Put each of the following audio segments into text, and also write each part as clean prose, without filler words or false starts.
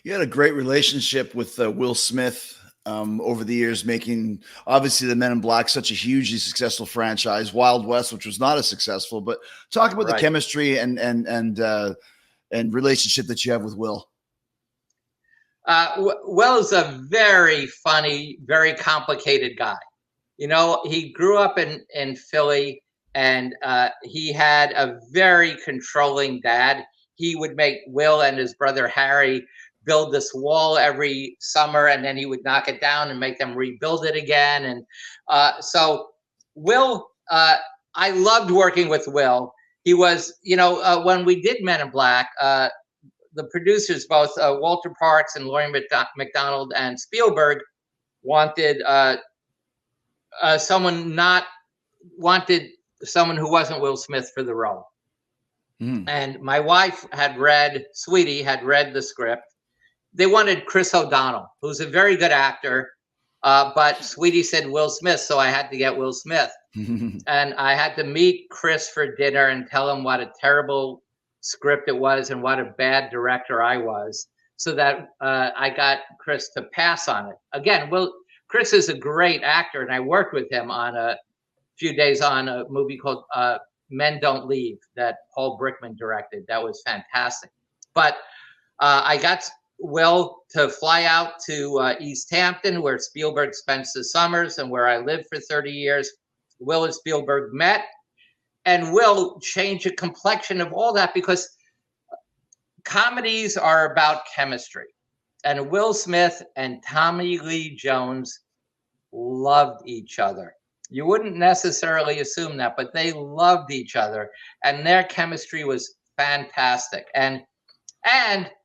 You had a great relationship with Will Smith over the years, making obviously the Men in Black such a hugely successful franchise. Wild West, which was not as successful, but talk about the Right. chemistry and relationship that you have with Will. Will is a very funny, very complicated guy. You know, he grew up in Philly, and he had a very controlling dad. He would make Will and his brother Harry build this wall every summer, and then he would knock it down and make them rebuild it again. And so Will, I loved working with Will. He was, when we did Men in Black, the producers, both Walter Parks and Laurie McDonald and Spielberg, wanted someone not wanted someone who wasn't Will Smith for the role. And my wife Sweetie had read the script. They wanted Chris O'Donnell, who's a very good actor, but Sweetie said Will Smith, so I had to get Will Smith. And I had to meet Chris for dinner and tell him what a terrible script it was and what a bad director I was, so that I got Chris to pass on it. Again, Chris is a great actor, and I worked with him on a few days on a movie called Men Don't Leave that Paul Brickman directed. That was fantastic. But I got Will to fly out to East Hampton, where Spielberg spends the summers and where I lived for 30 years. Will and Spielberg met, and Will changed the complexion of all that, because comedies are about chemistry. And Will Smith and Tommy Lee Jones loved each other. You wouldn't necessarily assume that, but they loved each other, and their chemistry was fantastic. And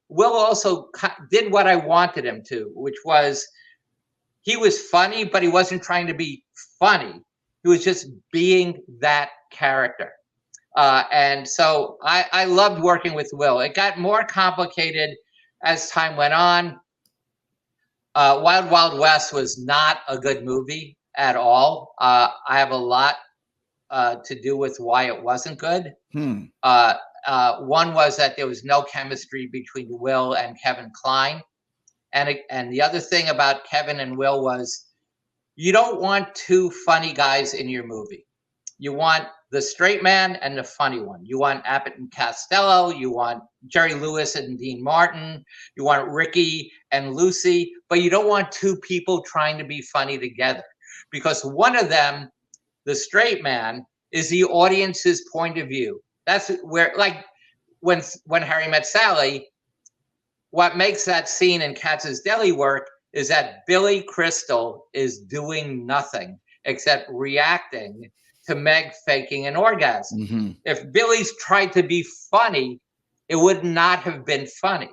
Will also did what I wanted him to, which was, he was funny, but he wasn't trying to be funny. He was just being that character. And so I loved working with Will. It got more complicated as time went on. Wild Wild West was not a good movie at all. I have a lot to do with why it wasn't good. One was that there was no chemistry between Will and Kevin Kline. And the other thing about Kevin and Will was, you don't want two funny guys in your movie. You want the straight man and the funny one. You want Abbott and Costello. You want Jerry Lewis and Dean Martin. You want Ricky and Lucy. But you don't want two people trying to be funny together, because one of them, the straight man, is the audience's point of view. That's where, like, when Harry Met Sally, what makes that scene in Katz's Deli work is that Billy Crystal is doing nothing except reacting to Meg faking an orgasm. If Billy's tried to be funny, it would not have been funny.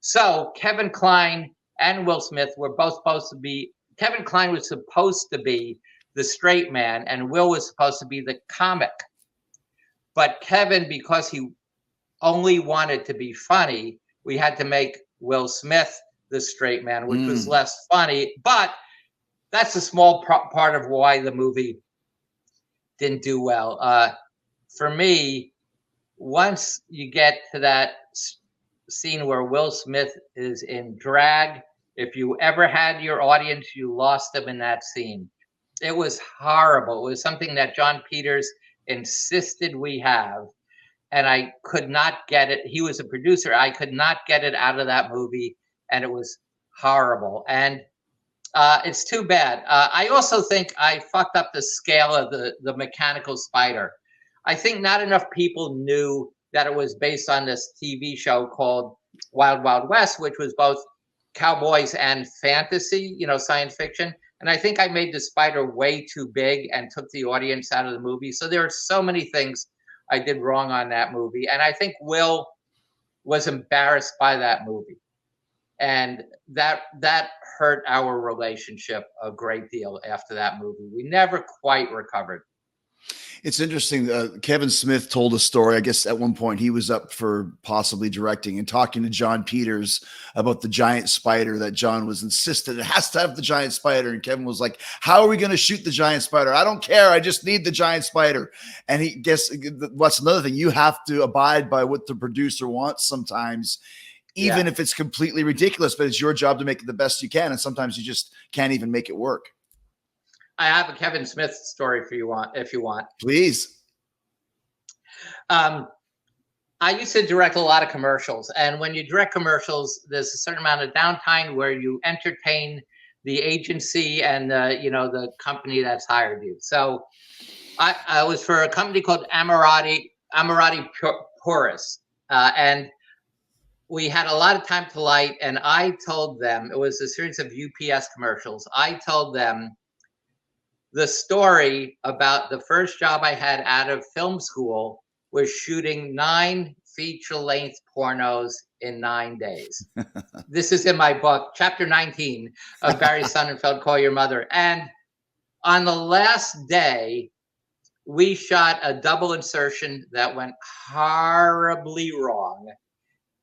So Kevin Kline and Will Smith were both supposed to be, Kevin Kline was supposed to be the straight man, and Will was supposed to be the comic. But Kevin, because he only wanted to be funny, we had to make Will Smith the straight man, which was less funny. But that's a small part of why the movie didn't do well. For me, once you get to that scene where Will Smith is in drag, if you ever had your audience, you lost them in that scene. It was horrible. It was something that John Peters insisted we have, and I could not get it. He was a producer. I could not get it out of that movie, and it was horrible. And it's too bad. I also think I fucked up the scale of the mechanical spider. I think not enough people knew that it was based on this TV show called Wild Wild West, which was both cowboys and fantasy, science fiction. And I think I made the spider way too big and took the audience out of the movie. So there are so many things I did wrong on that movie. And I think Will was embarrassed by that movie. And that hurt our relationship a great deal after that movie. We never quite recovered. It's interesting. Kevin Smith told a story. I guess at one point he was up for possibly directing and talking to John Peters about the giant spider, that John was insistent it has to have the giant spider. And Kevin was like, how are we going to shoot the giant spider? I don't care. I just need the giant spider. And what's another thing? You have to abide by what the producer wants sometimes. even if it's completely ridiculous, but it's your job to make it the best you can. And sometimes you just can't even make it work. I have a Kevin Smith story if you want. Please. I used to direct a lot of commercials, and when you direct commercials, there's a certain amount of downtime where you entertain the agency and the company that's hired you. So I was for a company called Ammirati Porous, and we had a lot of time to light. And I told them, it was a series of UPS commercials. I told them the story about the first job I had out of film school was shooting 9 feature-length pornos in 9 days. This is in my book, chapter 19 of Barry Sonnenfeld, Call Your Mother. And on the last day, we shot a double insertion that went horribly wrong.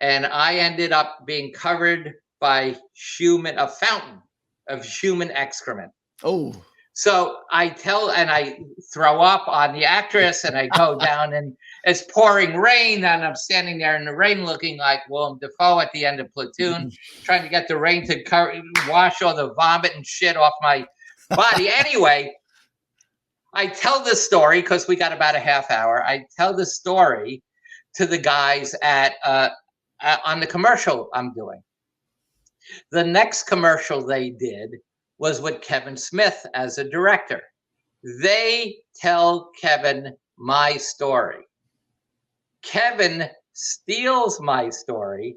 And I ended up being covered by a fountain of human excrement. Oh. So I throw up on the actress, and I go down, and it's pouring rain, and I'm standing there in the rain looking like Willem Dafoe at the end of Platoon, trying to get the rain to wash all the vomit and shit off my body. Anyway, I tell this story because we got about a half hour. I tell the story to the guys on the commercial I'm doing. The next commercial they did was with Kevin Smith as a director. They tell Kevin my story. Kevin steals my story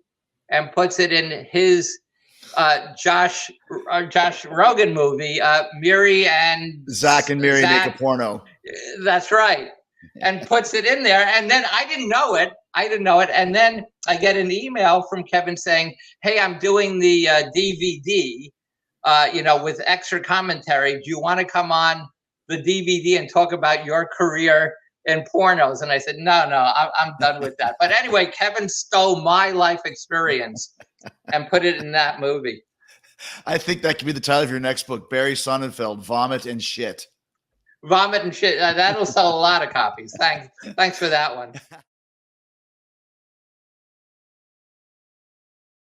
and puts it in his Josh Rogan movie, Miri and Zach and Miri make a porno. That's right. And puts it in there. And then I didn't know it. And then I get an email from Kevin saying, hey, I'm doing the DVD, with extra commentary. Do you want to come on the DVD and talk about your career in pornos? And I said, no, I'm done with that. But anyway, Kevin stole my life experience and put it in that movie. I think that could be the title of your next book, Barry Sonnenfeld, Vomit and Shit. Vomit and Shit. That'll sell a lot of copies. Thanks for that one.